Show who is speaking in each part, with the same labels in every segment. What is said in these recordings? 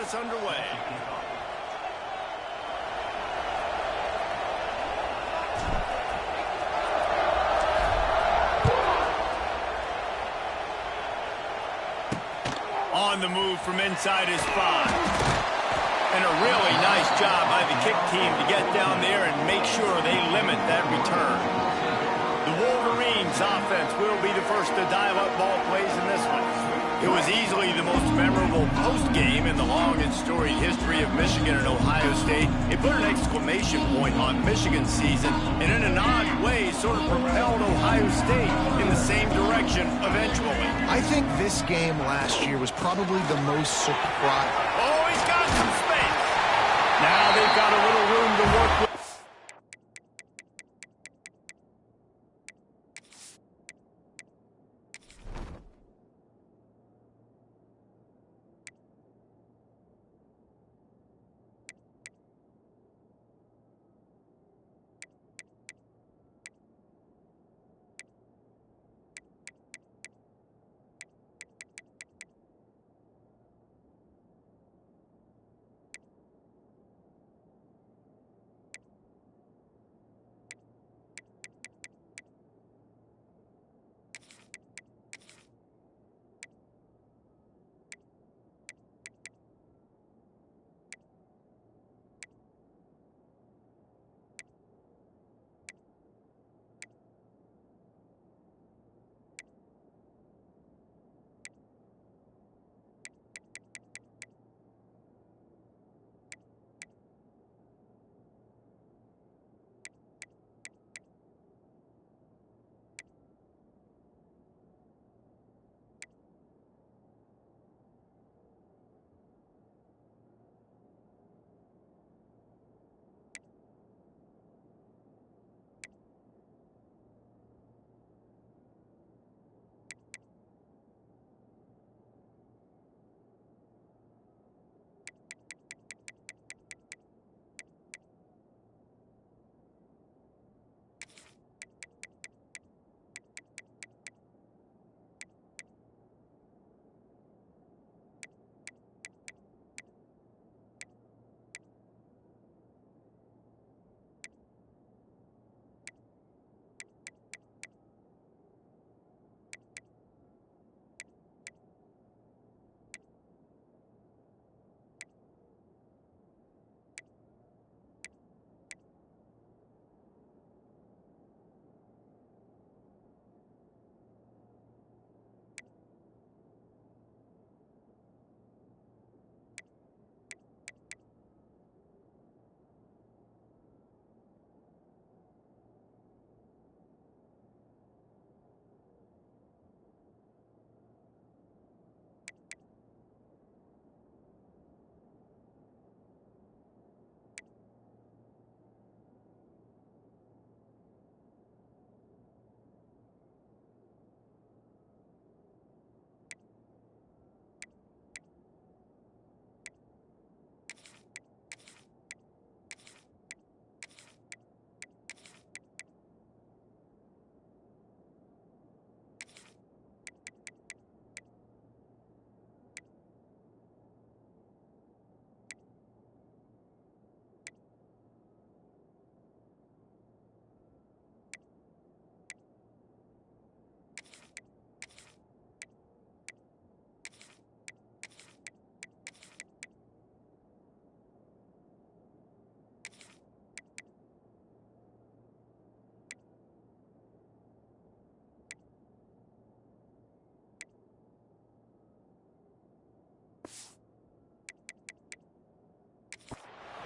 Speaker 1: us underway. On the move from inside his 5. And a really nice job by the kick team to get down there and make sure they limit that return. The Wolverines offense will be the first to dial up ball plays in this one. It was easily the most memorable post-game in the long and storied history of Michigan and Ohio State. It put an exclamation point on Michigan's season and in an odd way sort of propelled Ohio State in the same direction eventually.
Speaker 2: I think this game last year was probably the most surprising.
Speaker 1: Oh, he's got some space. Now they've got a little room to work with.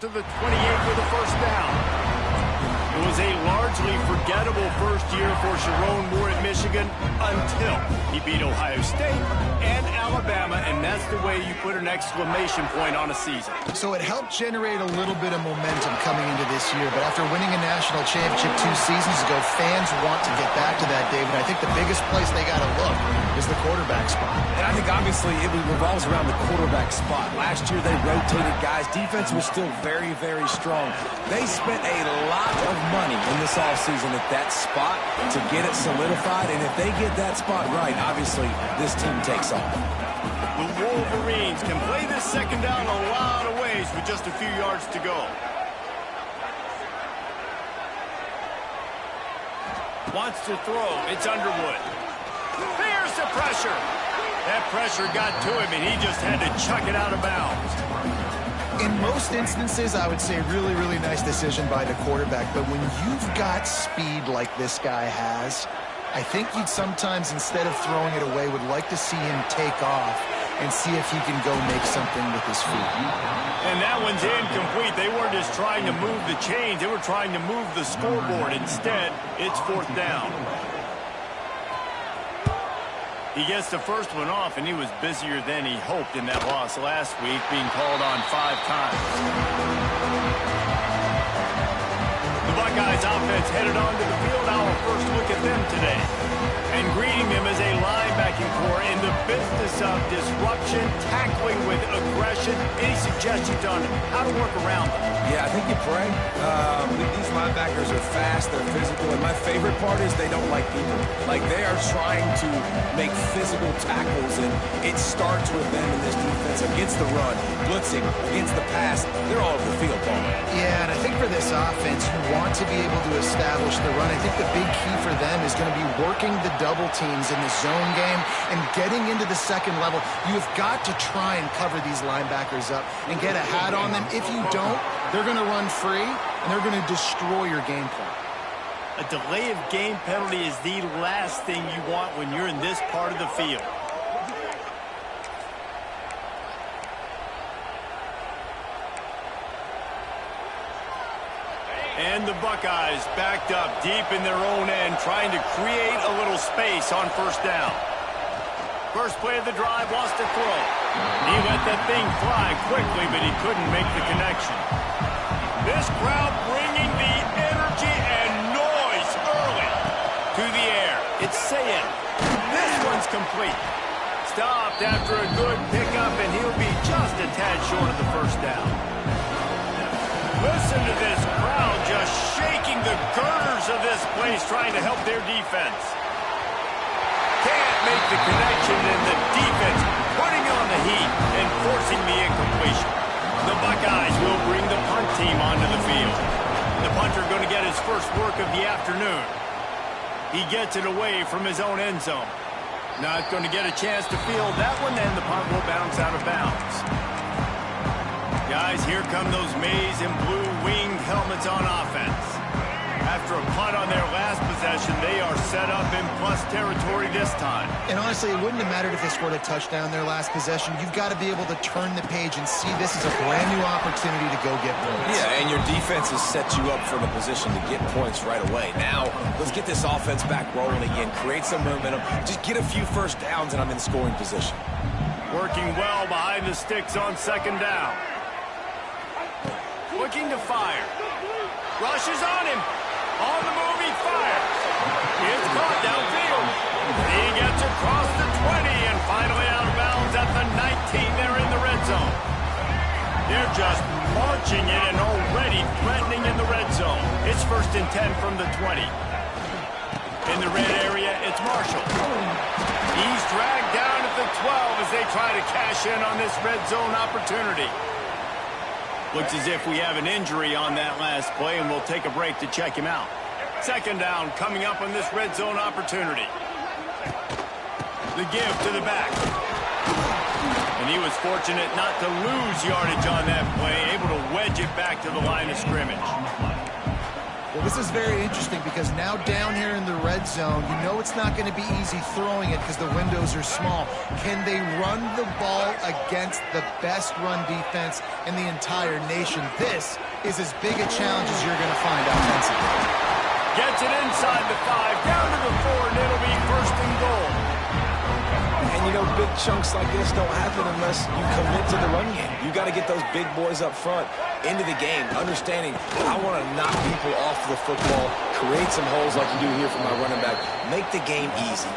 Speaker 1: To the 28 with a first down. It was a largely forgettable first year for Sharon Moore at Michigan until he beat Ohio State and Alabama, and that's the way you put an exclamation point on a season.
Speaker 2: So it helped generate a little bit of momentum coming into this year, but after winning a national championship 2 seasons ago, fans want to get back to that, David. I think the biggest place they got to look is the quarterback spot.
Speaker 3: And I think obviously it revolves around the quarterback spot. Last year they rotated guys. Defense was still very, very strong. They spent a lot of money in this offseason at that spot to get it solidified, and if they get that spot right, obviously this team takes off.
Speaker 1: The Wolverines can play this second down a lot of ways with just a few yards to go. Wants to throw. It's Underwood. There's the pressure. That pressure got to him, and he just had to chuck it out of bounds.
Speaker 2: In most instances, I would say really, really nice decision by the quarterback. But when you've got speed like this guy has, I think you'd sometimes, instead of throwing it away, would like to see him take off and see if he can go make something with his feet.
Speaker 1: And that one's incomplete. They weren't just trying to move the chains. They were trying to move the scoreboard. Instead, it's 4th down. He gets the first one off, and he was busier than he hoped in that loss last week, being called on 5 times. The Buckeyes offense headed onto the field. Our first look at them today. And greeting them as a linebacking core in the business of disruption, tackling with aggression. Any suggestions on how to work around them?
Speaker 3: Yeah, I think you pray. These linebackers are fast, they're physical, and my favorite part is they don't like people. Like, they are trying to make physical tackles, and it starts with them in this defense against the run, blitzing, against the pass. They're all over the field, Paul.
Speaker 2: Yeah, and I think for this offense, you want to be able to establish the run. I think the big key for them is going to be working the double teams in the zone game and getting into the second level. You've got to try and cover these linebackers up and get a hat on them. If you don't, they're going to run free, and they're going to destroy your game plan.
Speaker 1: A delay of game penalty is the last thing you want when you're in this part of the field. And the Buckeyes backed up deep in their own end, trying to create a little space on 1st down. First play of the drive, wants to throw. He let that thing fly quickly, but he couldn't make the connection. This crowd bringing the energy and noise early to the air. It's saying, this one's complete. Stopped after a good pickup, and he'll be just a tad short of the 1st down. Listen to this crowd just shaking the girders of this place, trying to help their defense. Can't make the connection, and the defense putting on the heat and forcing the incompletion. The Buckeyes will bring the punt team onto the field. The punter going to get his first work of the afternoon. He gets it away from his own end zone. Not going to get a chance to field that one, and the punt will bounce out of bounds. Guys, here come those maize and blue winged helmets on offense. After a punt on their last possession, they are set up in plus territory this time.
Speaker 2: And honestly, it wouldn't have mattered if they scored a touchdown their last possession. You've got to be able to turn the page and see this is a brand new opportunity to go get points.
Speaker 3: Yeah, and your defense has set you up for the position to get points right away. Now, let's get this offense back rolling again, create some momentum, just get a few first downs, and I'm in scoring position.
Speaker 1: Working well behind the sticks on 2nd down. Looking to fire. Rushes on him. On the move, he fires. It's caught downfield. He gets across the 20 and finally out of bounds at the 19. They're in the red zone. They're just marching in and already threatening in the red zone. It's 1st and 10 from the 20. In the red area, it's Marshall. He's dragged down at the 12 as they try to cash in on this red zone opportunity. Looks as if we have an injury on that last play, and we'll take a break to check him out. 2nd down coming up on this red zone opportunity. The give to the back. And he was fortunate not to lose yardage on that play, able to wedge it back to the line of scrimmage.
Speaker 2: Well, this is very interesting because now down here in the red zone, you know it's not going to be easy throwing it because the windows are small. Can they run the ball against the best run defense in the entire nation? This is as big a challenge as you're going to find offensively.
Speaker 1: Gets it inside the 5, down to the 4, and it'll be 1st and goal.
Speaker 3: And, you know, big chunks like this don't happen unless you commit to the run game. You You got to get those big boys up front into the game, understanding I want to knock people off the football, create some holes like you do here for my running back, make the game easy.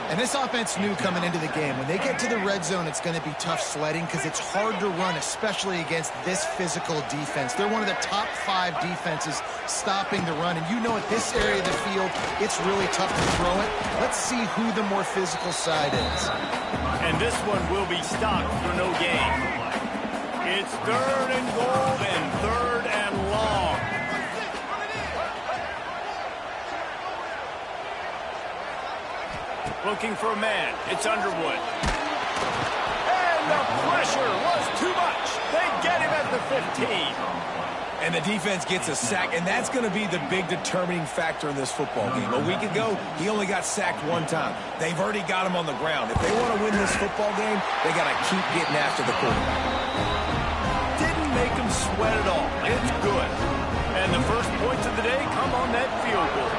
Speaker 2: And this offense knew coming into the game, when they get to the red zone, it's going to be tough sledding because it's hard to run, especially against this physical defense. They're one of the top 5 defenses stopping the run. And you know at this area of the field, it's really tough to throw it. Let's see who the more physical side is.
Speaker 1: And this one will be stopped for no gain. It's 3rd and goal and 3rd and long. Looking for a man. It's Underwood. And the pressure was too much. They get him at the 15.
Speaker 3: And the defense gets a sack, and that's going to be the big determining factor in this football game. A week ago, he only got sacked 1 time. They've already got him on the ground. If they want to win this football game, they got to keep getting after the quarterback.
Speaker 1: Didn't make him sweat at all. It's good. And the first points of the day come on that field goal.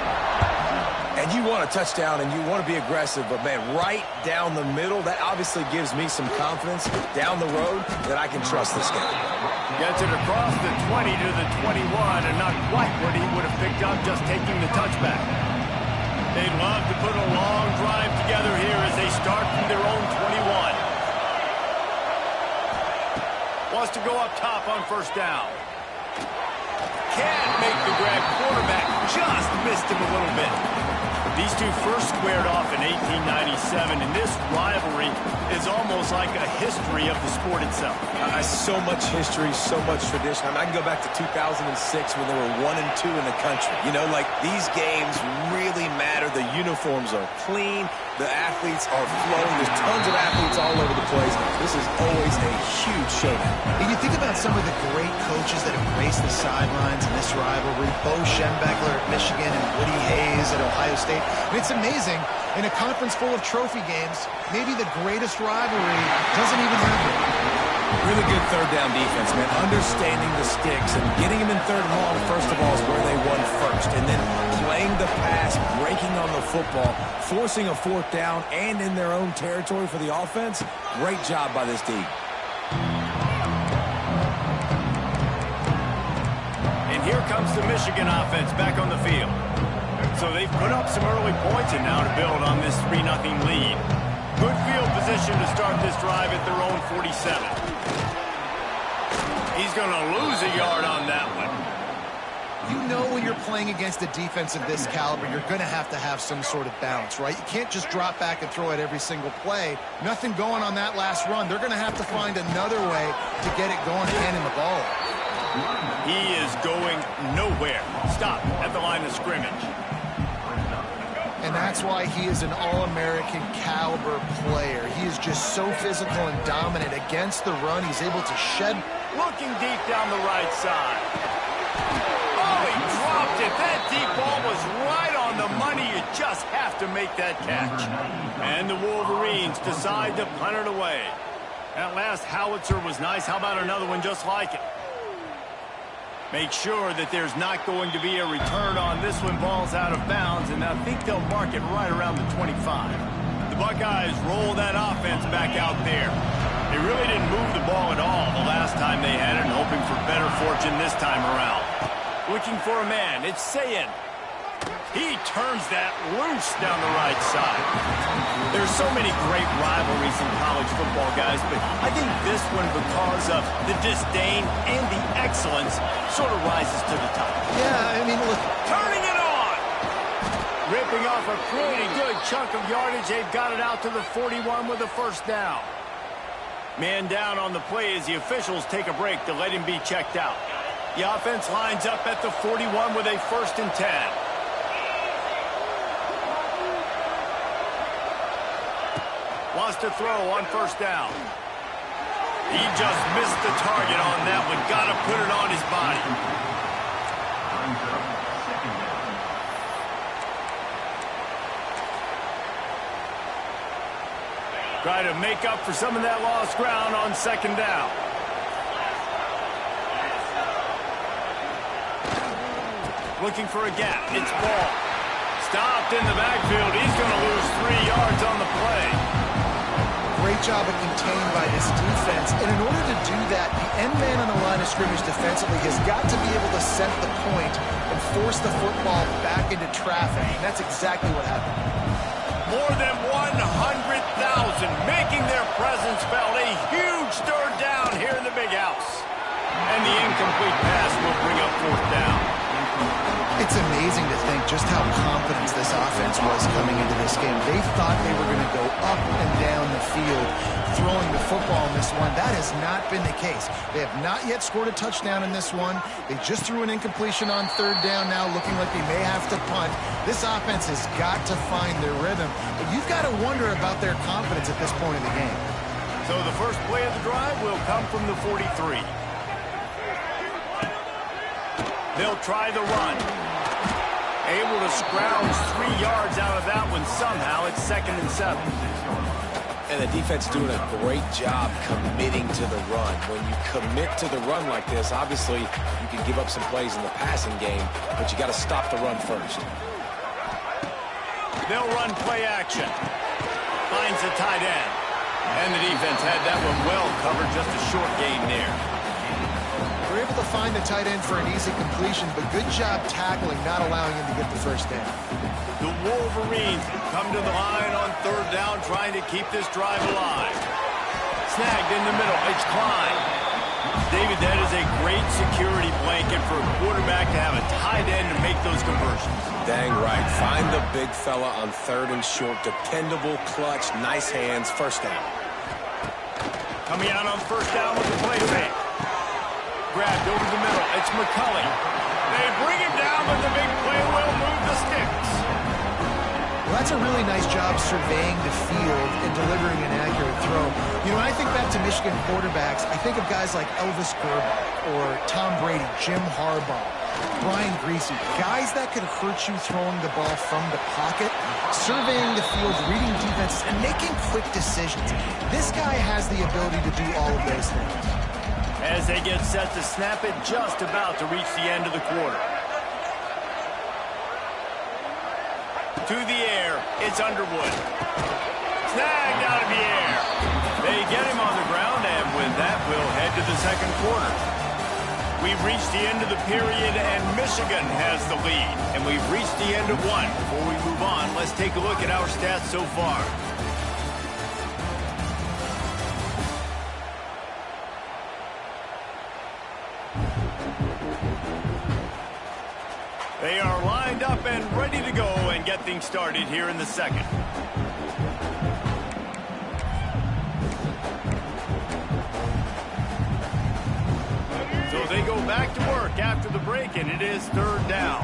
Speaker 3: And you want a touchdown, and you want to be aggressive, but, man, right down the middle, that obviously gives me some confidence down the road that I can trust this guy.
Speaker 1: Gets it across the 20 to the 21, and not quite what he would have picked up just taking the touchback. They'd love to put a long drive together here as they start from their own 21. Wants to go up top on first down. Can't make the grab. Quarterback just missed him a little bit. These two first squared off in 1897, and this rivalry is almost like a history of the sport itself.
Speaker 3: So much history, so much tradition. I can go back to 2006 when they were 1 and 2 in the country. You know, like, these games really matter. The uniforms are clean. The athletes are flowing. There's tons of athletes all over the place. This is always a huge showdown.
Speaker 2: And you think about some of the great coaches that have graced the sidelines in this rivalry. Bo Schembechler at Michigan and Woody Hayes at Ohio State. And it's amazing, in a conference full of trophy games, maybe the greatest rivalry doesn't even happen.
Speaker 3: Really good third down defense, man. Understanding the sticks and getting them in 3rd and long, first of all, is where they won first. And then playing the pass, breaking on the football, forcing a 4th down, and in their own territory for the offense. Great job by this D.
Speaker 1: And here comes the Michigan offense back on the field. So they've put up some early points, and now to build on this 3-0 lead. Good field position to start this drive at their own 47. He's going to lose a yard on that one.
Speaker 2: You know when you're playing against a defense of this caliber, you're going to have some sort of balance, right? You can't just drop back and throw it every single play. Nothing going on that last run. They're going to have to find another way to get it going, handing the ball.
Speaker 1: He is going nowhere. Stop at the line of scrimmage.
Speaker 2: And that's why he is an All-American caliber player. He is just so physical and dominant against the run. He's able to shed.
Speaker 1: Looking deep down the right side. Oh, he dropped it. That deep ball was right on the money. You just have to make that catch. And the Wolverines decide to punt it away. That last howitzer was nice. How about another one just like it? Make sure that there's not going to be a return on this one. Ball's out of bounds, and I think they'll mark it right around the 25. The Buckeyes roll that offense back out there. They really didn't move the ball at all the last time they had it, and hoping for better fortune this time around. Looking for a man. It's Sayin. He turns that loose down the right side. There's so many great rivalries in college football, guys, but I think this one, because of the disdain and the excellence, sort of rises to the top.
Speaker 2: Yeah, I mean, look.
Speaker 1: Turning it on! Ripping off a pretty good chunk of yardage. They've got it out to the 41 with a first down. Man down on the play as the officials take a break to let him be checked out. The offense lines up at the 41 with a 1st and 10. Wants to throw on first down. He just missed the target on that one. Got to put it on his body. Try to make up for some of that lost ground on 2nd down. Looking for a gap. It's Ball. Stopped in the backfield. He's going to lose 3 yards on the play.
Speaker 2: Great job of contained by this defense. And in order to do end man on the line of scrimmage defensively has got to be able to set the point and force the football back into traffic. And that's exactly what happened.
Speaker 1: More than 100,000 making their presence felt. A huge third down here in the big house. And the incomplete pass will bring up fourth down.
Speaker 2: It's amazing to think just how confident this offense was coming into this game. They thought they were going to go up and down the field throwing the football in this one. That has not been the case. They have not yet scored a touchdown in this one. They just threw an incompletion on third down now, looking like they may have to punt. This offense has got to find their rhythm. But you've got to wonder about their confidence at this point in the game.
Speaker 1: So the first play of the drive will come from the 43. They'll try the run. Able to scrounge 3 yards out of that one somehow. It's 2nd and 7.
Speaker 3: And the defense doing a great job committing to the run. When you commit to the run like this, obviously you can give up some plays in the passing game, but you got to stop the run first.
Speaker 1: They'll run play action. Finds the tight end. And the defense had that one well covered, just a short gain there.
Speaker 2: They're able to find the tight end for an easy completion, but good job tackling, not allowing him to get the first down.
Speaker 1: The Wolverines come to the line on third down, trying to keep this drive alive. Snagged in the middle. It's Klein. David, that is a great security blanket for a quarterback to have a tight end to make those conversions.
Speaker 3: Dang right. Find the big fella on 3rd and short. Dependable, clutch, nice hands. First down.
Speaker 1: Coming out on first down with the play fake. Grabbed over the middle. It's McCulley. They bring him down, but the big play will move the sticks.
Speaker 2: Well, that's a really nice job surveying the field and delivering an accurate throw. You know, when I think back to Michigan quarterbacks, I think of guys like Elvis Grbac or Tom Brady, Jim Harbaugh, Brian Griese, guys that could hurt you throwing the ball from the pocket, surveying the field, reading defenses, and making quick decisions. This guy has the ability to do all of those things.
Speaker 1: As they get set to snap it, just about to reach the end of the quarter. To the air, it's Underwood. Snagged out of the air. They get him on the ground, and with that, we'll head to the second quarter. We've reached the end of the period, and Michigan has the lead. And we've reached the end of one. Before we move on, let's take a look at our stats so far. They are lined up and ready to go and get things started here in the second. So they go back to work after the break, and it is third down.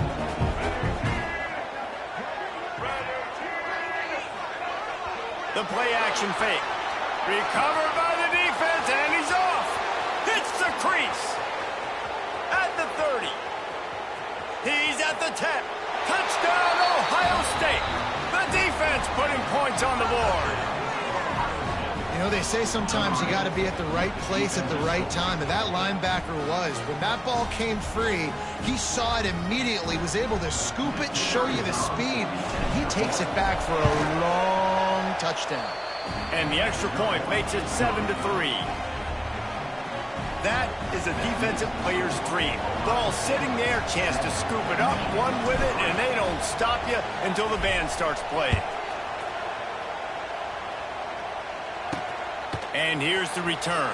Speaker 1: The play action fake. Recovered by the defense, and he's off. Hits the crease. At the 30. He's at the 10. Touchdown, Ohio State. The defense putting points on the board.
Speaker 2: You know, they say sometimes you got to be at the right place at the right time, and that linebacker was. When that ball came free, he saw it immediately, was able to scoop it, show you the speed. He takes it back for a long touchdown.
Speaker 1: And the extra point makes it 7-3. That is a defensive player's dream. Ball sitting there, chance to scoop it up, one with it, and they don't stop you until the band starts playing. And here's the return.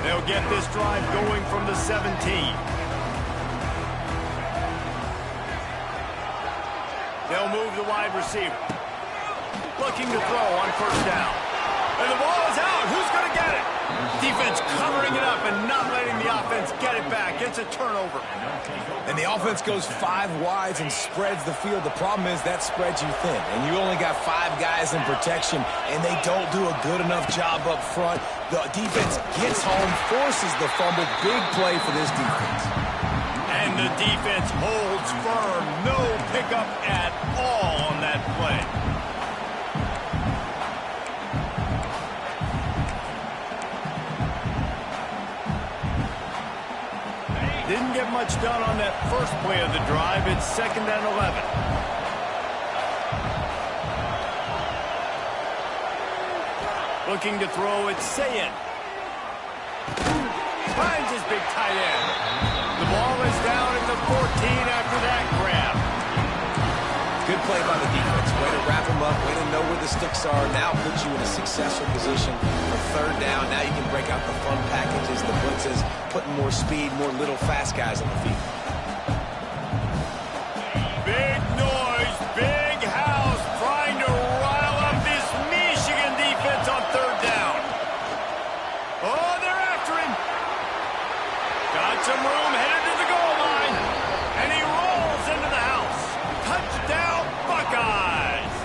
Speaker 1: They'll get this drive going from the 17. They'll move the wide receiver. Looking to throw on first down. And the ball is out. Who's going to get it? Defense covering it up and not letting the offense get it back. It's a turnover.
Speaker 3: And the offense goes 5 wides and spreads the field. The problem is that spreads you thin. And you only got 5 guys in protection, and they don't do a good enough job up front. The defense gets home, forces the fumble. Big play for this defense.
Speaker 1: And the defense holds firm. No pickup at all on that play. Didn't get much done on that first play of the drive. It's 2nd and 11. Looking to throw, it's Sayin. Finds his big tight end. The ball is down at the 14 after that grab.
Speaker 3: Good play by the defense. Way to wrap him up, way to know where the sticks are. Now puts you in a successful position for third down. Now you can break out the fun packages, the blitzes, putting more speed, more little fast guys on the field.
Speaker 1: Big noise, big house, trying to rile up this Michigan defense on third down. Oh, they're after him. Got some room, headed to the goal line, and he rolls into the house. Touchdown, Buckeyes.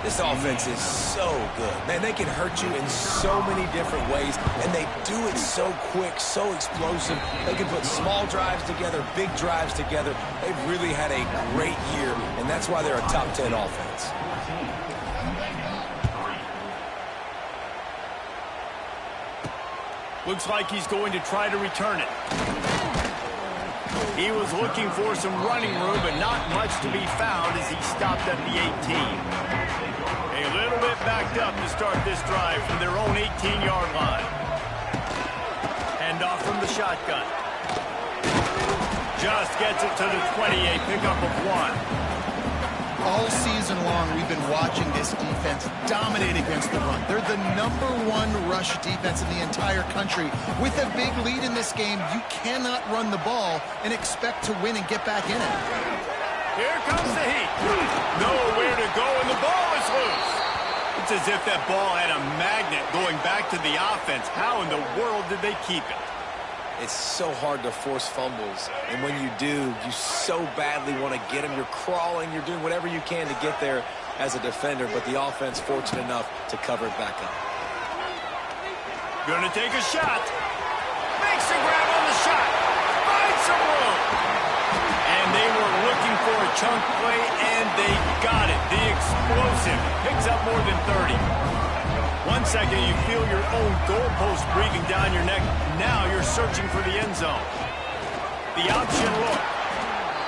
Speaker 3: This offense is so good. Man, they can hurt you in so many different ways, and they do it so quick, so explosive. They can put small drives together, big drives together. They've really had a great year, and that's why they're a top 10 offense.
Speaker 1: Looks like he's going to try to return it. He was looking for some running room, but not much to be found as he stopped at the 18. A little bit backed up to start this drive from their own 18-yard line. Hand off from the shotgun. Just gets it to the 20, a pickup of 1.
Speaker 2: All season long, we've been watching this defense dominate against the run. They're the #1 rush defense in the entire country. With a big lead in this game, you cannot run the ball and expect to win and get back in it.
Speaker 1: Here comes the heat. Nowhere to go, and the ball is loose. It's as if that ball had a magnet going back to the offense. How in the world did they keep it?
Speaker 3: It's so hard to force fumbles, and when you do, you so badly want to get them. You're crawling, you're doing whatever you can to get there as a defender, but the offense fortunate enough to cover it back up.
Speaker 1: Gonna take a shot. Makes a grab on the shot. Finds some room. And they were looking for a chunk play, and they got it. The explosive picks up more than 30. 1 second, you feel your own goalpost breathing down your neck. Now you're searching for the end zone. The option look.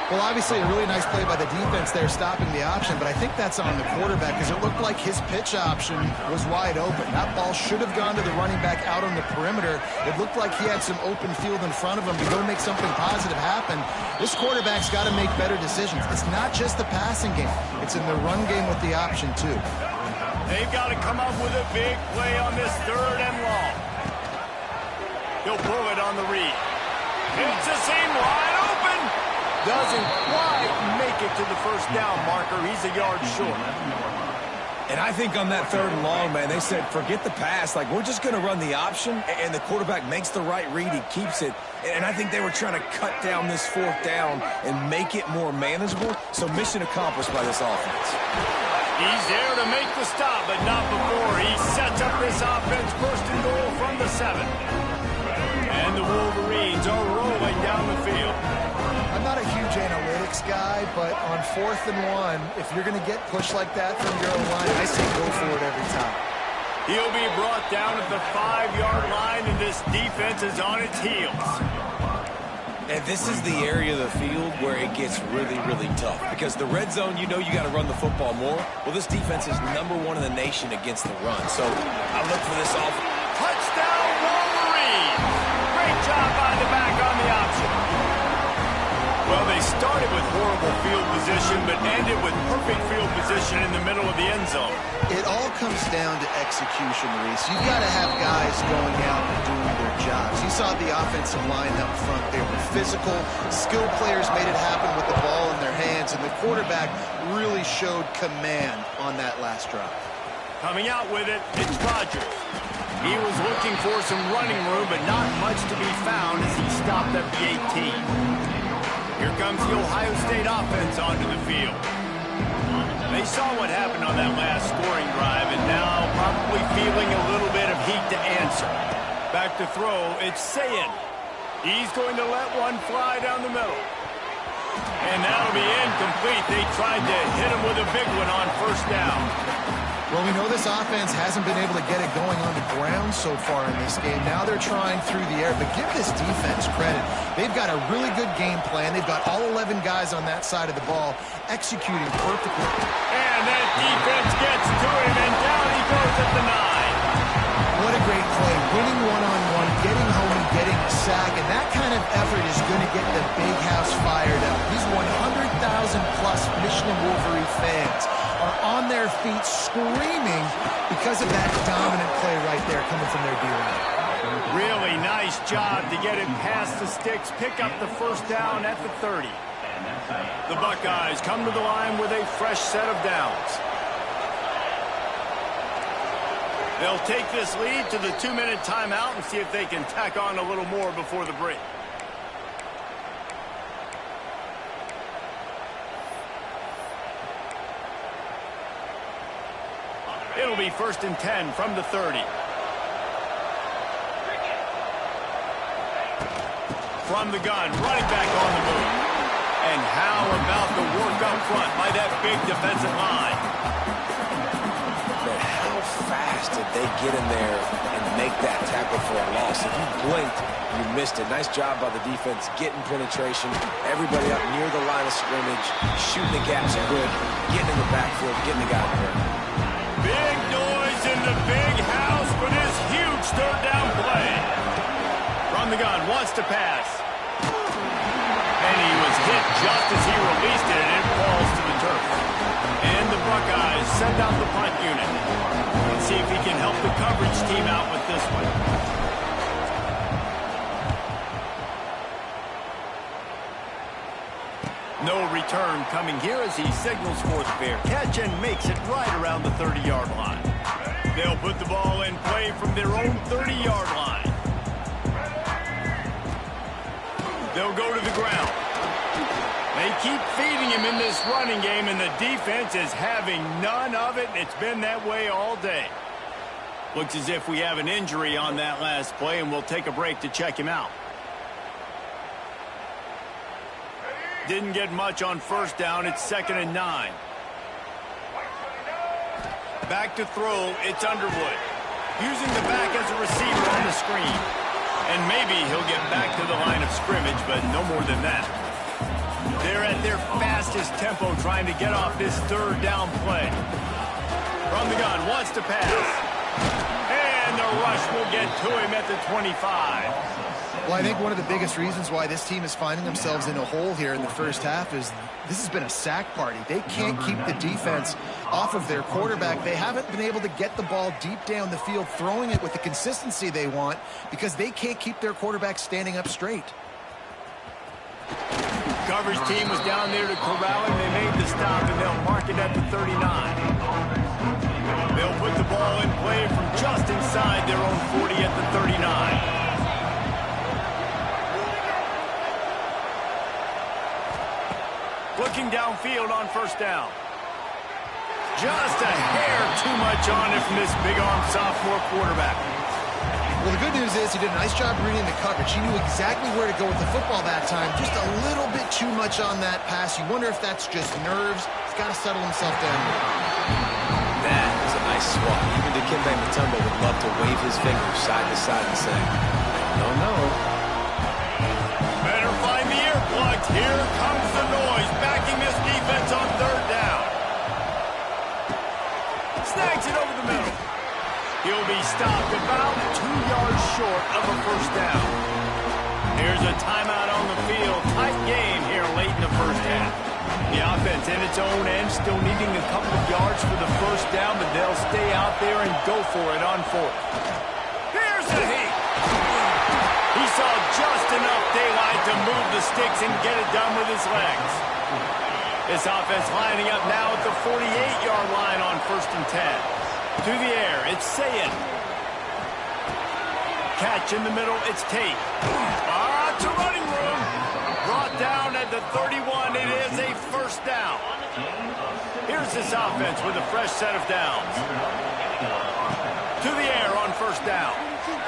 Speaker 2: Well, obviously a really nice play by the defense there stopping the option, but I think that's on the quarterback because it looked like his pitch option was wide open. That ball should have gone to the running back out on the perimeter. It looked like he had some open field in front of him to go make something positive happen. This quarterback's got to make better decisions. It's not just the passing game. It's in the run game with the option, too.
Speaker 1: They've got to come up with a big play on this 3rd and long. He'll pull it on the read. Hits the seam wide open. Doesn't quite make it to the first down marker. He's a yard short.
Speaker 3: And I think on that 3rd and long, man, they said, forget the pass. Like, we're just going to run the option, and the quarterback makes the right read. He keeps it. And I think they were trying to cut down this 4th down and make it more manageable. So mission accomplished by this offense.
Speaker 1: He's there to make the stop, but not before he sets up this offense. 1st and goal from the 7. And the Wolverines are rolling down the field.
Speaker 2: I'm not a huge analytics guy, but on 4th and 1, if you're going to get pushed like that from your own line, I say go for it every time.
Speaker 1: He'll be brought down at the 5-yard line, and this defense is on its heels.
Speaker 3: And this is the area of the field where it gets really, really tough. Because the red zone, you know you got to run the football more. Well, this defense is #1 in the nation against the run. So I look for this off.
Speaker 1: Touchdown, Wolverine! Great job by the back on the option. Well, they started with horrible field position, but ended with perfect field position in the middle of the end zone.
Speaker 2: It all comes down to execution, Reese. You've got to have guys going out and doing their jobs. You saw the offensive line up front. They were physical. Skilled players made it happen with the ball in their hands, and the quarterback really showed command on that last drive.
Speaker 1: Coming out with it, it's Rodgers. He was looking for some running room, but not much to be found as he stopped at the 18. Here comes the Ohio State offense onto the field. They saw what happened on that last scoring drive, and now probably feeling a little bit of heat to answer. Back to throw, it's Sayin. He's going to let one fly down the middle. And that'll be incomplete. They tried to hit him with a big one on 1st down.
Speaker 2: Well, we know this offense hasn't been able to get it going on the ground so far in this game. Now they're trying through the air, but give this defense credit. They've got a really good game plan. They've got all 11 guys on that side of the ball executing perfectly.
Speaker 1: And that defense gets to him, and down he goes at the 9.
Speaker 2: What a great play. Winning one-on-one, getting home and getting a sack, and that kind of effort is going to get the big house fired up. These 100,000-plus Michigan Wolverine fans are on their feet screaming because of that dominant play right there coming from their D-line.
Speaker 1: Really nice job to get it past the sticks, pick up the first down at the 30. The Buckeyes come to the line with a fresh set of downs. They'll take this lead to the 2-minute timeout and see if they can tack on a little more before the break. It'll be 1st and 10 from the 30. From the gun, running back on the move. And how about the work up front by that big defensive line?
Speaker 3: But how fast did they get in there and make that tackle for a loss? If you blinked, you missed it. Nice job by the defense, getting penetration. Everybody up near the line of scrimmage, shooting the gaps good, getting in the backfield, getting the guy there.
Speaker 1: Big noise in the big house for this huge third down play. From the gun, wants to pass. And he was hit just as he released it, and it falls to the turf. And the Buckeyes send out the punt unit. Let's see if he can help the coverage team out with this one. No return coming here as he signals for a fair catch and makes it right around the 30-yard line. They'll put the ball in play from their own 30-yard line. They'll go to the ground. They keep feeding him in this running game, and the defense is having none of it. It's been that way all day. Looks as if we have an injury on that last play, and we'll take a break to check him out. Didn't get much on first down. It's 2nd and 9. Back to throw. It's Underwood. Using the back as a receiver on the screen. And maybe he'll get back to the line of scrimmage, but no more than that. They're at their fastest tempo trying to get off this third down play. From the gun, wants to pass. And the rush will get to him at the 25.
Speaker 2: Well, I think one of the biggest reasons why this team is finding themselves in a hole here in the first half is this has been a sack party. They can't keep the defense off of their quarterback. They haven't been able to get the ball deep down the field, throwing it with the consistency they want because they can't keep their quarterback standing up straight.
Speaker 1: Coverage team was down there to corral him. They made the stop, and they'll mark it at the 39. They'll put the ball in play from just inside their own 40 at the 39. Looking downfield on first down. Just a hair too much on it from this big-arm sophomore quarterback.
Speaker 2: Well, the good news is he did a nice job reading the coverage. He knew exactly where to go with the football that time. Just a little bit too much on that pass. You wonder if that's just nerves. He's got to settle himself down.
Speaker 3: That is a nice swat. Even Dikembe Mutombo would love to wave his fingers side to side and say, no, no.
Speaker 1: Better find the earplugs. Here comes the noise, backing this defense on third down. Snags it over the middle. He'll be stopped about 2 yards short of a first down. Here's a timeout on the field. Tight game here late in the first half. The offense in its own end still needing a couple of yards for the first down, but they'll stay out there and go for it on fourth. Here's the heat. He saw just enough daylight to move the sticks and get it done with his legs. This offense lining up now at the 48-yard line on 1st and 10. To the air, it's Sayin. Catch in the middle, it's Tate. It's a running room. Brought down at the 31, it is a first down. Here's this offense with a fresh set of downs. To the air on first down.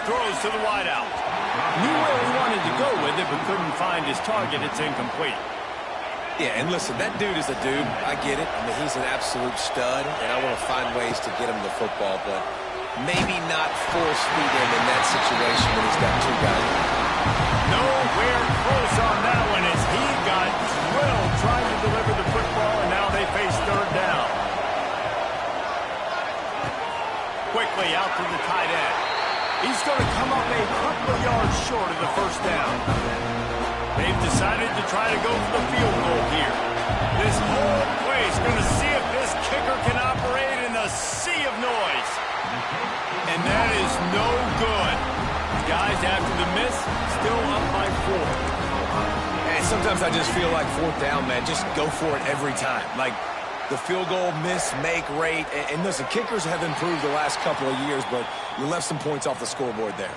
Speaker 1: Throws to the wideout. Knew where he wanted to go with it, but couldn't find his target. It's incomplete.
Speaker 3: Yeah, and listen, that dude is a dude. I get it. I mean, he's an absolute stud, and I want to find ways to get him the football, but maybe not force feed him in that situation when he's got two guys.
Speaker 1: Nowhere close on that one as he got drilled trying to deliver the football, and now they face third down. Quickly out to the tight end. He's going to come up a couple of yards short of the first down. They've decided to try to go for the field goal here. This whole place going to see if this kicker can operate in a sea of noise. And that is no good. Guys, after the miss, still up by 4.
Speaker 3: And sometimes I just feel like fourth down, man, just go for it every time. Like the field goal miss-make rate. And listen, kickers have improved the last couple of years, but you left some points off the scoreboard there.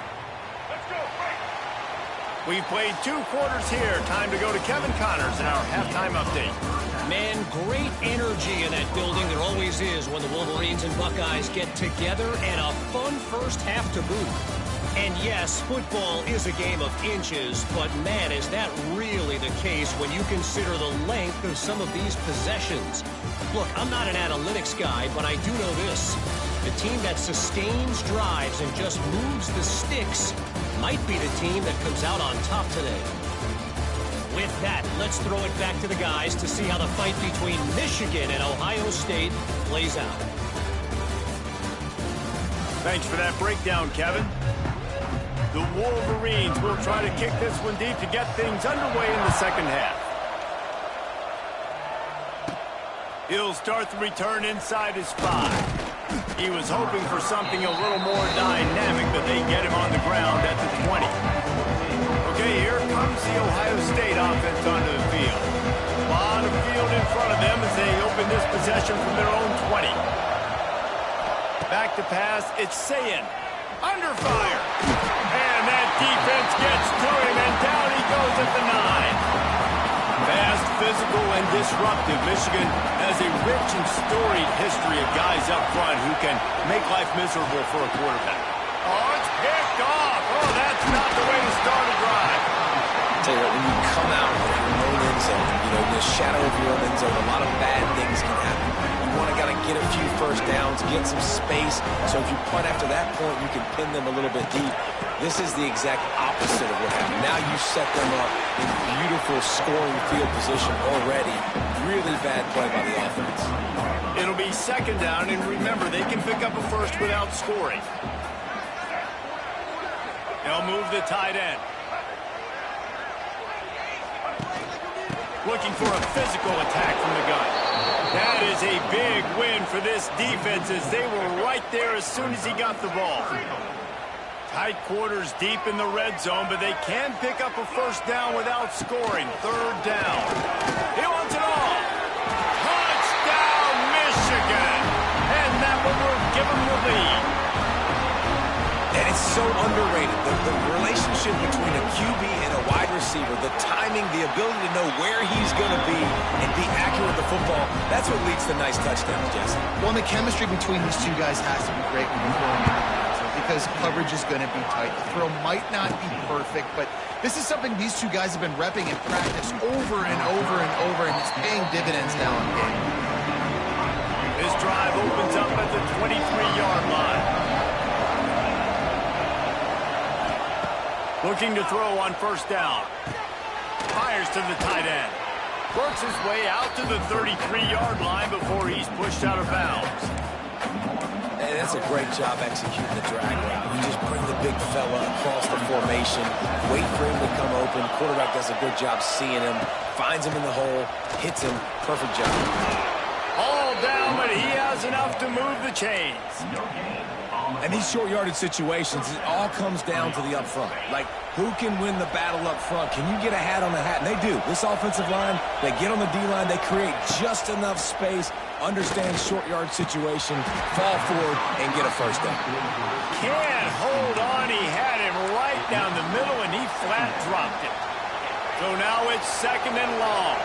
Speaker 1: We've played 2 quarters here. Time to go to Kevin Connors in our halftime update.
Speaker 4: Man, great energy in that building. There always is when the Wolverines and Buckeyes get together, and a fun first half to boot. And yes, football is a game of inches, but man, is that really the case when you consider the length of some of these possessions. Look, I'm not an analytics guy, but I do know this. The team that sustains drives and just moves the sticks might be the team that comes out on top today. With that, let's throw it back to the guys to see how the fight between Michigan and Ohio State plays out.
Speaker 1: Thanks for that breakdown, Kevin. The Wolverines will try to kick this one deep to get things underway in the second half. He'll start the return inside his 5. He was hoping for something a little more dynamic, but they get him on the ground at the 20. Okay, here comes the Ohio State offense onto the field. A lot of field in front of them as they open this possession from their own 20. Back to pass, it's Sayin. Under fire. And that defense gets to him, and down he goes at the 9. Fast, physical, and disruptive. Michigan has a rich and storied history of guys up front who can make life miserable for a quarterback. Oh, it's picked off. Oh, that's not the way to start a drive.
Speaker 3: I'll tell you what, when you come out of your own end zone, you know, in the shadow of your own end zone, a lot of bad things can happen. You want to get a few first downs, get some space, so if you punt after that point, you can pin them a little bit deep. This is the exact opposite of what happened. Now you set them up in beautiful scoring field position already. Really bad play by the offense.
Speaker 1: It'll be second down, and remember, they can pick up a first without scoring. They'll move the tight end. Looking for a physical attack from the gun. That is a big win for this defense as they were right there as soon as he got the ball. Tight quarters deep in the red zone, but they can pick up a first down without scoring. Third down. He wants it all. Touchdown, Michigan. And that one will give them the lead.
Speaker 3: And it's so underrated. The relationship between a QB and a wide receiver, the timing, the ability to know where he's going to be and be accurate with the football, that's what leads to nice touchdowns, Jesse.
Speaker 2: Well, and the chemistry between these two guys has to be great when you're throwing in the red zone because coverage is going to be tight. The throw might not be perfect, but this is something these two guys have been repping in practice over and over and over, and it's paying dividends now in game.
Speaker 1: This drive opens up at the 23-yard line. Looking to throw on first down. Fires to the tight end. Works his way out to the 33-yard line before he's pushed out of bounds.
Speaker 3: And that's a great job executing the drag route. You just bring the big fella across the formation, wait for him to come open. Quarterback does a good job seeing him, finds him in the hole, hits him. Perfect job.
Speaker 1: All down, but he has enough to move the chains.
Speaker 3: And these short yardage situations, it all comes down to the up front. Like, who can win the battle up front? Can you get a hat on the hat? And they do. This offensive line, they get on the D-line, they create just enough space, understand short yard situation, fall forward, and get a first down.
Speaker 1: Can't hold on. He had him right down the middle, and he flat dropped it. So now it's second and long.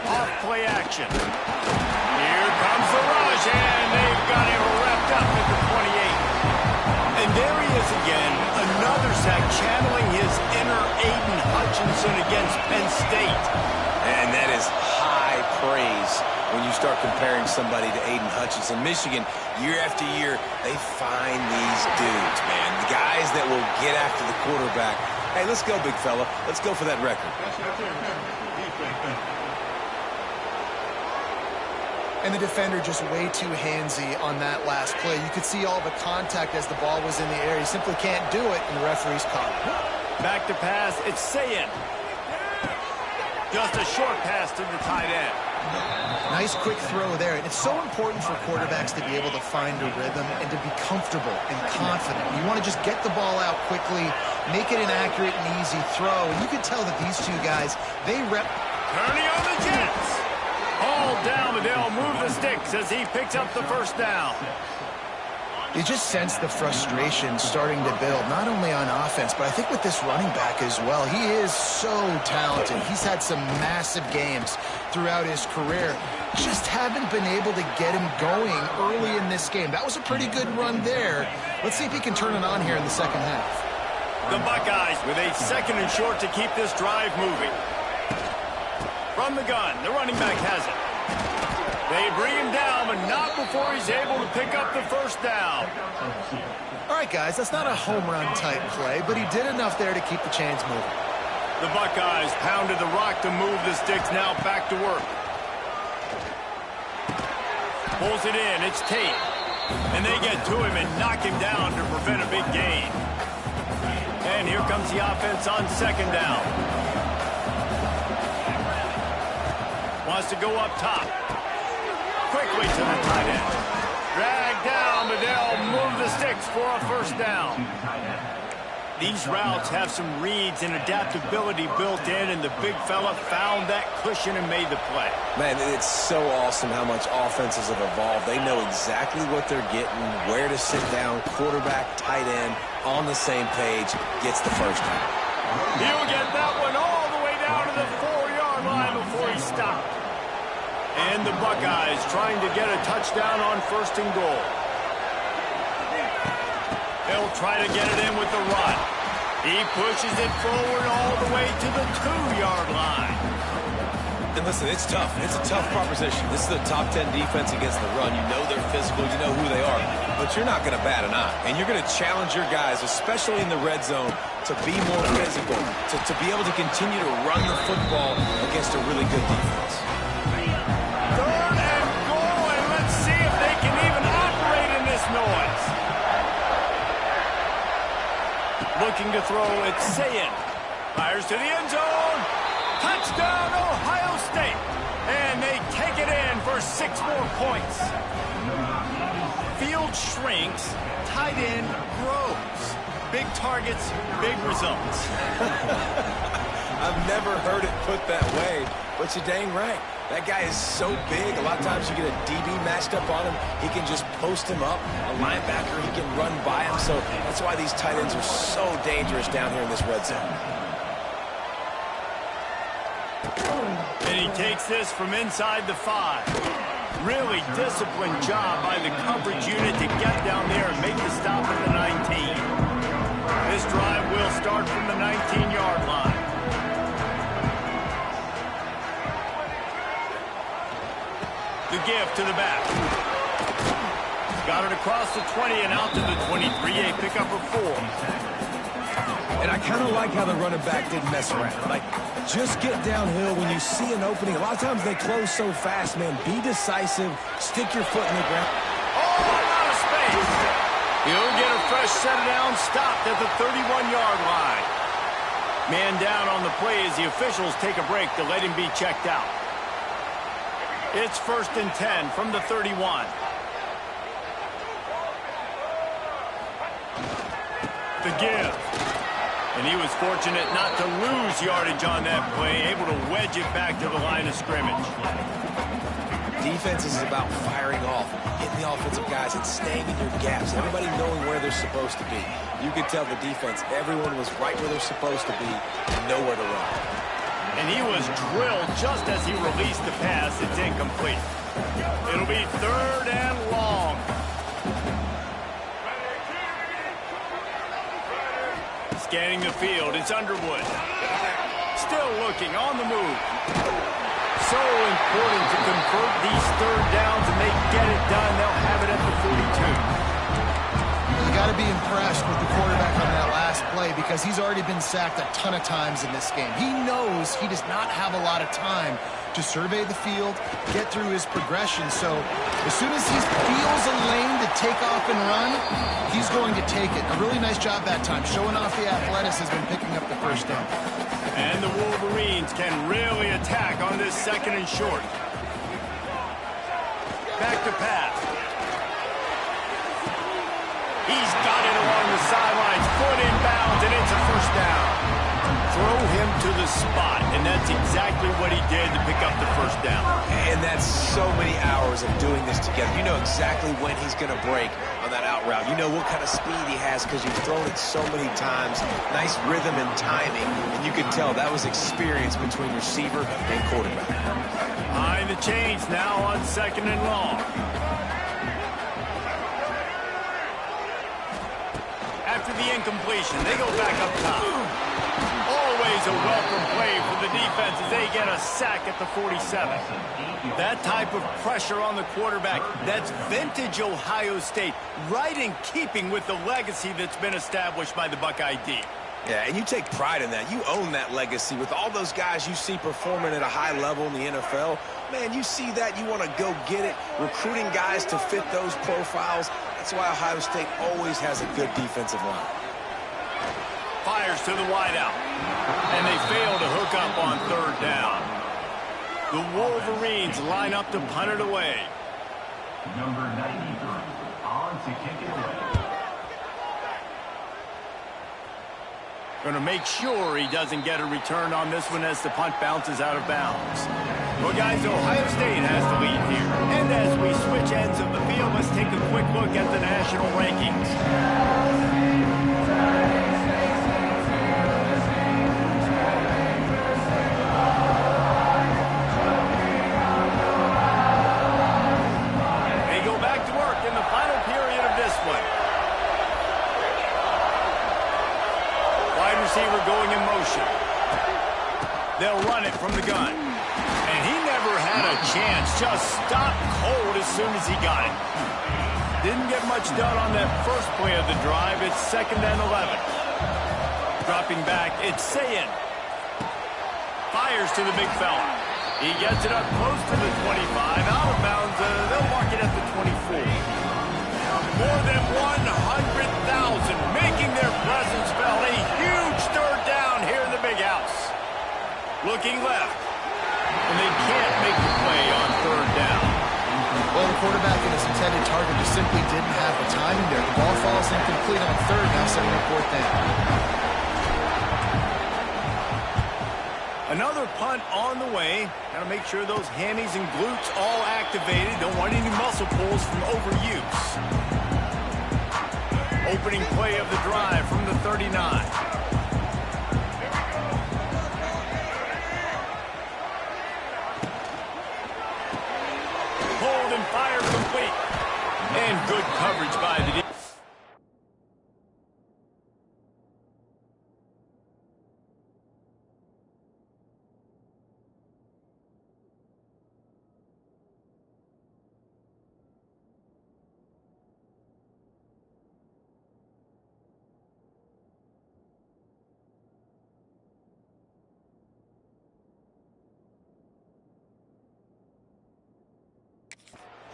Speaker 1: Off play action. Here comes the rush, and they've got him wrapped up at the 28. And there he is again, another sack, channeling his inner Aiden Hutchinson against Penn State.
Speaker 3: And that is high praise when you start comparing somebody to Aiden Hutchinson. Michigan, year after year, they find these dudes, man. The guys that will get after the quarterback. Hey, let's go, big fella. Let's go for that record.
Speaker 2: And the defender just way too handsy on that last play. You could see all the contact as the ball was in the air. He simply can't do it, and the referee's caught it.
Speaker 1: Back to pass, it's Sayin. Just a short pass to the tight end.
Speaker 2: Nice quick throw there. And it's so important for quarterbacks to be able to find a rhythm and to be comfortable and confident. You want to just get the ball out quickly, make it an accurate and easy throw. And you can tell that these two guys, they
Speaker 1: Turning on the Jets. All down, but they'll move the sticks as he picks up the first down.
Speaker 2: You just sense the frustration starting to build, not only on offense, but I think with this running back as well. He is so talented. He's had some massive games throughout his career. Just haven't been able to get him going early in this game. That was a pretty good run there. Let's see if he can turn it on here in the second half.
Speaker 1: The Buckeyes with a second and short to keep this drive moving. From the gun, the running back has it. They bring him down, but not before he's able to pick up the first down.
Speaker 2: All right, guys, that's not a home run type play, but he did enough there to keep the chains moving.
Speaker 1: The Buckeyes pounded the rock to move the sticks, now back to work. Pulls it in, it's Tate. And they get to him and knock him down to prevent a big gain. And here comes the offense on second down. Wants to go up top. Quickly to the tight end. Dragged down, but they'll move the sticks for a first down. These routes have some reads and adaptability built in, and the big fella found that cushion and made the play.
Speaker 3: Man, it's so awesome how much offenses have evolved. They know exactly what they're getting, where to sit down, quarterback, tight end, on the same page, gets the first down.
Speaker 1: He'll get that one all the way down to the 4-yard line before he stopped. And the Buckeyes trying to get a touchdown on first and goal. They'll try to get it in with the run. He pushes it forward all the way to the 2-yard line.
Speaker 3: And listen, it's tough. It's a tough proposition. This is the top 10 defense against the run. You know they're physical. You know who they are. But you're not going to bat an eye. And you're going to challenge your guys, especially in the red zone, to be more physical, to be able to continue to run the football against a really good defense.
Speaker 1: Third and goal, and let's see if they can even operate in this noise. Looking to throw, it's Sayin. Fires to the end zone. Touchdown, Ohio State. And they take it in for 6 more points. Field shrinks, tight end grows. Big targets, big results.
Speaker 3: I've never heard it put that way, but you're dang right. That guy is so big, a lot of times you get a DB matched up on him. He can just post him up. A linebacker, he can run by him. So that's why these tight ends are so dangerous down here in this red zone.
Speaker 1: And he takes this from inside the 5. Really disciplined job by the coverage unit to get down there and make the stop at the 19. This drive will start from the 19-yard line. The give to the back. Got it across the 20 and out to the 23. A pickup of 4.
Speaker 3: And I kind of like how the running back didn't mess around. Like, just get downhill when you see an opening. A lot of times they close so fast, man. Be decisive. Stick your foot in the ground.
Speaker 1: Oh, out of space. He'll get a fresh set down, stopped at the 31-yard line. Man down on the play as the officials take a break to let him be checked out. It's 1st and 10 from the 31. The give. And he was fortunate not to lose yardage on that play, able to wedge it back to the line of scrimmage.
Speaker 3: Defense is about firing off, hitting the offensive guys, and staying in your gaps. Everybody knowing where they're supposed to be. You could tell the defense, everyone was right where they're supposed to be, and nowhere to run.
Speaker 1: And he was drilled just as he released the pass. It's incomplete. It'll be 3rd and long. Scanning the field, it's Underwood. Still looking, on the move. So important to convert these third downs, and they get it done. They'll have it at the 42.
Speaker 2: You got to be impressed with the quarterback on that last play because he's already been sacked a ton of times in this game. He knows he does not have a lot of time to survey the field, get through his progression. So as soon as he feels a lane to take off and run, he's going to take it. A really nice job that time, showing off the athleticism and picking up the first down.
Speaker 1: And the Wolverines can really attack on this second and short. Back to pass. He's got it along the sidelines, foot in bounds, and it's a first down. Throw him to the spot, and that's exactly what he did to pick up the first down.
Speaker 3: And that's so many hours of doing this together. You know exactly when he's going to break on that out route. You know what kind of speed he has because you've thrown it so many times. Nice rhythm and timing, and you can tell that was experience between receiver and quarterback.
Speaker 1: Behind the chains now on second and long. After the incompletion, they go back up top. Always a welcome play for the defense as they get a sack at the 47. That type of pressure on the quarterback, that's vintage Ohio State, right in keeping with the legacy that's been established by the Buckeye D.
Speaker 3: Yeah, and you take pride in that. You own that legacy with all those guys you see performing at a high level in the NFL. Man, you see that, you want to go get it, recruiting guys to fit those profiles. That's why Ohio State always has a good defensive line.
Speaker 1: Fires to the wideout, and they fail to hook up on third down. The Wolverines line up to punt it away.
Speaker 5: Number 93 on to kick it away.
Speaker 1: Going to make sure he doesn't get a return on this one as the punt bounces out of bounds. Well, guys, Ohio State has the lead here. And as we switch ends of the field, let's take a quick look at the national rankings. They go back to work in the final period of this one. Wide receiver going in motion. They'll run it from the gun. And he never had a chance. Just stopped cold as soon as he got it. Didn't get much done on that first play of the drive. It's 2nd and 11. Dropping back, it's Sayin. Fires to the big fella. He gets it up close to the 25. Out of bounds, they'll mark it at the 24. More than 100,000 making their presence felt. A huge third down here in the big house. Looking left. And they can't make the play on third down.
Speaker 2: Well, the quarterback and his intended target just simply didn't have the timing there. The ball falls incomplete on third, now setting up fourth down.
Speaker 1: Another punt on the way. Got to make sure those hammies and glutes all activated. Don't want any muscle pulls from overuse. Opening play of the drive from the 39. Hold and fire complete. And good coverage by the defense.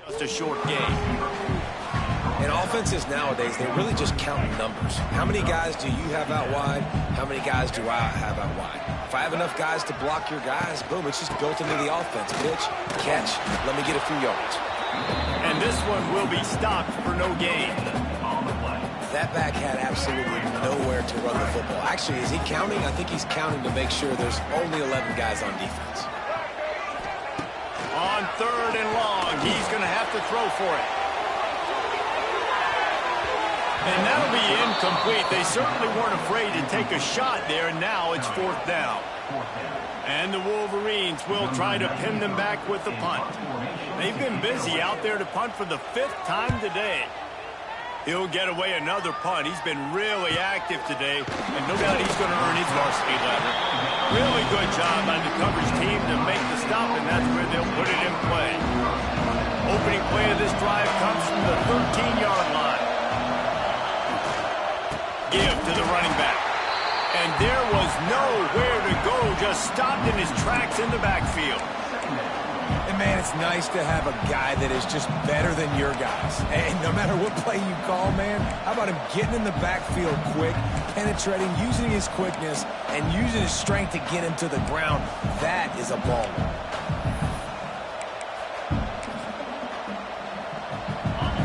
Speaker 1: Just a short game.
Speaker 3: And offenses nowadays, they really just count numbers. How many guys do you have out wide? How many guys do I have out wide? If I have enough guys to block your guys, boom, it's just built into the offense. Pitch, catch, let me get a few yards.
Speaker 1: And this one will be stopped for no gain.
Speaker 3: That back had absolutely nowhere to run the football. Actually, is he counting? I think he's counting to make sure there's only 11 guys on defense.
Speaker 1: On third and long, he's going to have to throw for it. And that'll be incomplete. They certainly weren't afraid to take a shot there, and now it's fourth down. And the Wolverines will try to pin them back with the punt. They've been busy out there to punt for the 5th time today. He'll get away another punt. He's been really active today, and no doubt he's going to earn his varsity letter. Really good job by the coverage team to make the stop, and that's where they'll put it in play. Opening play of this drive comes from the 13-yard line. Give to the running back. And there was nowhere to go, just stopped in his tracks in the backfield.
Speaker 3: And, man, it's nice to have a guy that is just better than your guys. And no matter what play you call, man, how about him getting in the backfield quick, penetrating, using his quickness, and using his strength to get him to the ground? That is a baller.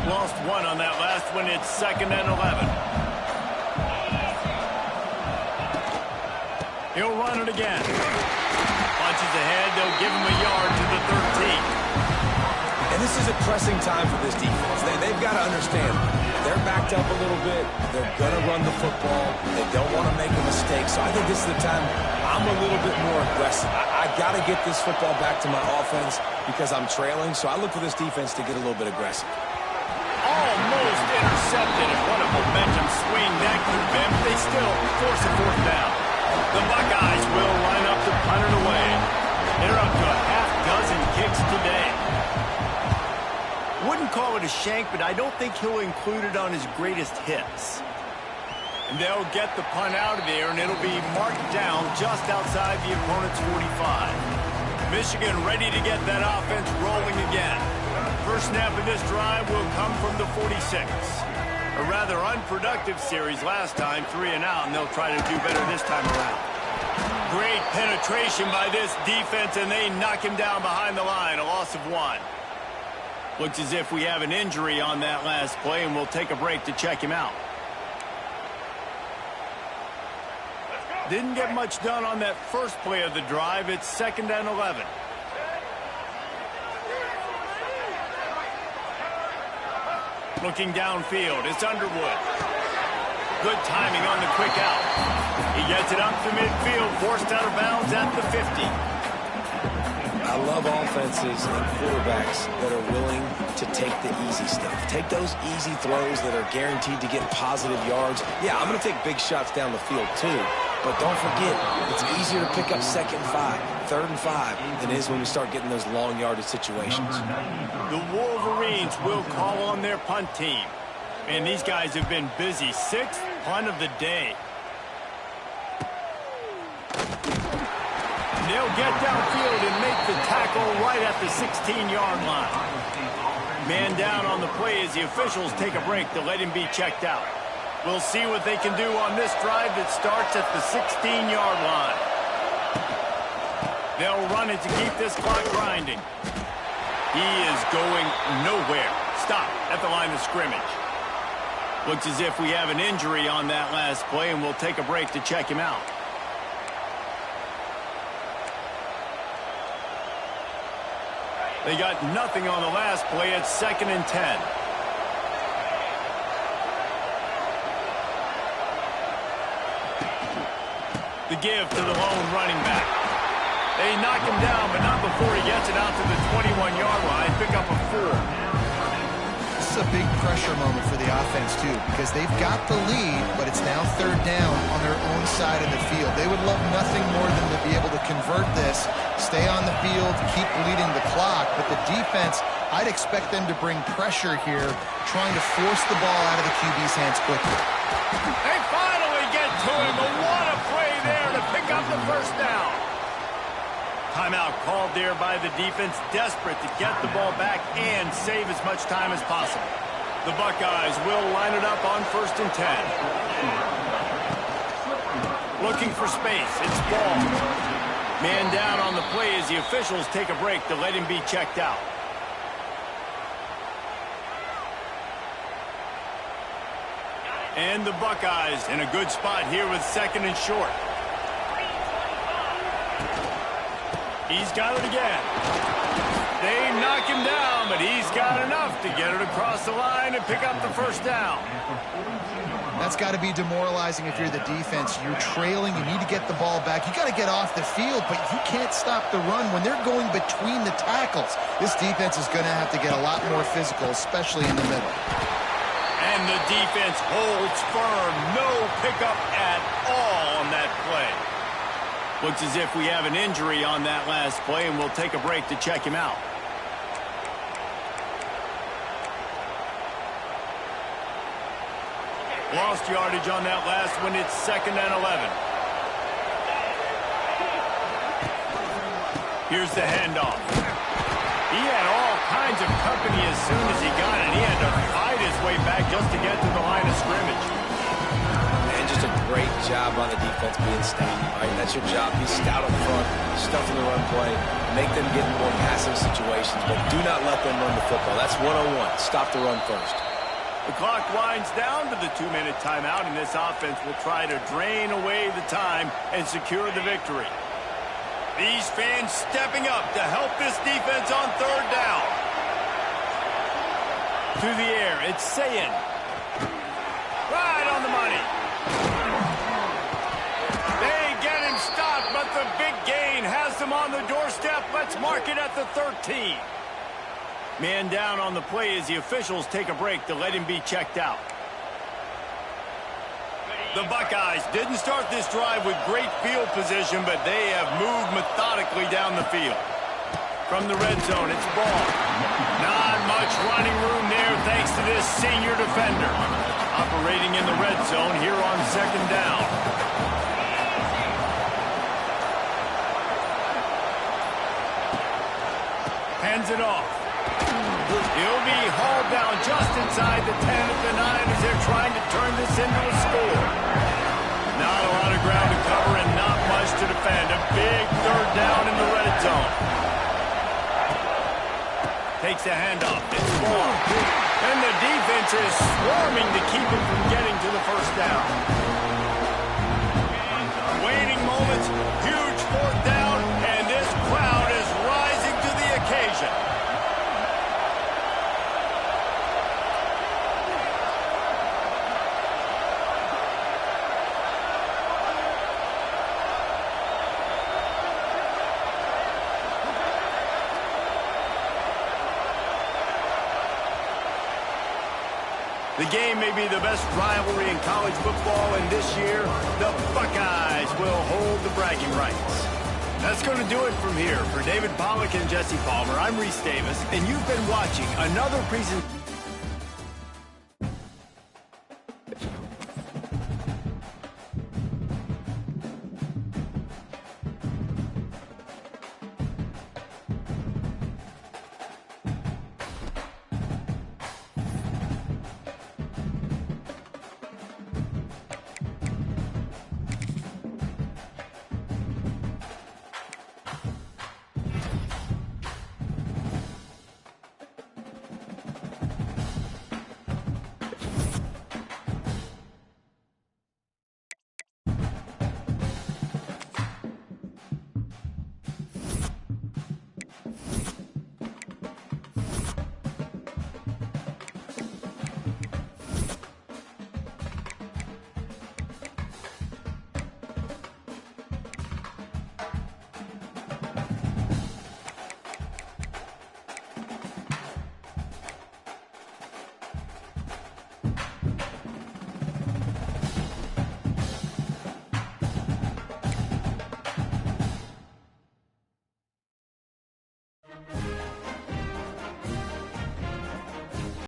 Speaker 1: Lost one on that last one. It's 2nd and 11. He'll run it again. Punches ahead. They'll give him a yard to the 13.
Speaker 3: And this is a pressing time for this defense. They've got to understand, they're backed up a little bit. They're going to run the football. They don't want to make a mistake. So I think this is the time I'm a little bit more aggressive. I got to get this football back to my offense because I'm trailing. So I look for this defense to get a little bit aggressive.
Speaker 1: Almost intercepted, and what a momentum swing that could have been, but they still force a 4th down. The Buckeyes will line up to punt it away. They're up to a half-dozen kicks today. Wouldn't call it a shank, but I don't think he'll include it on his greatest hits. And they'll get the punt out of there, and it'll be marked down just outside the opponent's 45. Michigan ready to get that offense rolling again. First snap of this drive will come from the 46. A rather unproductive series last time, 3 and out, and they'll try to do better this time around. Great penetration by this defense, and they knock him down behind the line, a loss of 1. Looks as if we have an injury on that last play, and we'll take a break to check him out. Didn't get much done on that first play of the drive. It's 2nd and 11. Looking downfield, it's Underwood. Good timing on the quick out. He gets it up to midfield, forced out of bounds at the 50.
Speaker 3: I love offenses and quarterbacks that are willing to take the easy stuff. Take those easy throws that are guaranteed to get positive yards. Yeah, I'm going to take big shots down the field too. But don't forget, it's easier to pick up 2nd and 5, 3rd and 5 than it is when we start getting those long yardage situations.
Speaker 1: The Wolverines will call on their punt team. And these guys have been busy. 6th punt of the day. They'll get downfield and make the tackle right at the 16-yard line. Man down on the play as the officials take a break to let him be checked out. We'll see what they can do on this drive that starts at the 16-yard line. They'll run it to keep this clock grinding. He is going nowhere. Stop at the line of scrimmage. Looks as if we have an injury on that last play, and we'll take a break to check him out. They got nothing on the last play. It's 2nd and 10. The give to the lone running back. They knock him down, but not before he gets it out to the 21-yard line. Pick up a 4.
Speaker 2: This is a big pressure moment for the offense, too, because they've got the lead, but it's now 3rd down on their own side of the field. They would love nothing more than to be able to convert this, stay on the field, keep leading the clock. But the defense, I'd expect them to bring pressure here, trying to force the ball out of the QB's hands quickly.
Speaker 1: They finally get to him, but what a play there to pick up the 1st down. Timeout called there by the defense, desperate to get the ball back and save as much time as possible. The Buckeyes will line it up on 1st and 10. Looking for space. It's Ball. Man down on the play as the officials take a break to let him be checked out. And the Buckeyes in a good spot here with 2nd and short. He's got it again. They knock him down, but he's got enough to get it across the line and pick up the 1st down.
Speaker 2: That's got to be demoralizing if you're the defense. You're trailing. You need to get the ball back. You got to get off the field, but you can't stop the run when they're going between the tackles. This defense is going to have to get a lot more physical, especially in the middle.
Speaker 1: And And the defense holds firm. No pickup at all on that play. Looks as if we have an injury on that last play, and we'll take a break to check him out. Lost yardage on that last one. It's 2nd and 11. Here's the handoff. He had all kinds of company as soon as he got it. He had to fight his way back just to get to the line of scrimmage.
Speaker 3: And just a great job on the defense being stout. Right? That's your job. Be stout up front, stuff in the run play, make them get in more passive situations, but do not let them run the football. That's 101. Stop the run first.
Speaker 1: The clock winds down to the 2-minute timeout, and this offense will try to drain away the time and secure the victory. These fans stepping up to help this defense on 3rd down. To the air, it's Sayin. Right on the money. They get him stopped, but the big gain has them on the doorstep. Let's mark it at the 13. Man down on the play as the officials take a break to let him be checked out. The Buckeyes didn't start this drive with great field position, but they have moved methodically down the field. From the red zone, it's ball. Not much running room there thanks to this senior defender. Operating in the red zone here on 2nd down. Hands it off. He'll be hauled down just inside the 10 at the 9 as they're trying to turn this into a score. Not a lot of ground to cover and not much to defend. A big 3rd down in the red zone. Takes a handoff. It's Moore. And the defense is swarming to keep him from getting to the 1st down. Waiting moments. Huge 4th down. And this crowd is rising to the occasion. The game may be the best rivalry in college football, and this year, the Buckeyes will hold the bragging rights. That's going to do it from here. For David Pollack and Jesse Palmer, I'm Reese Davis, and you've been watching another presentation.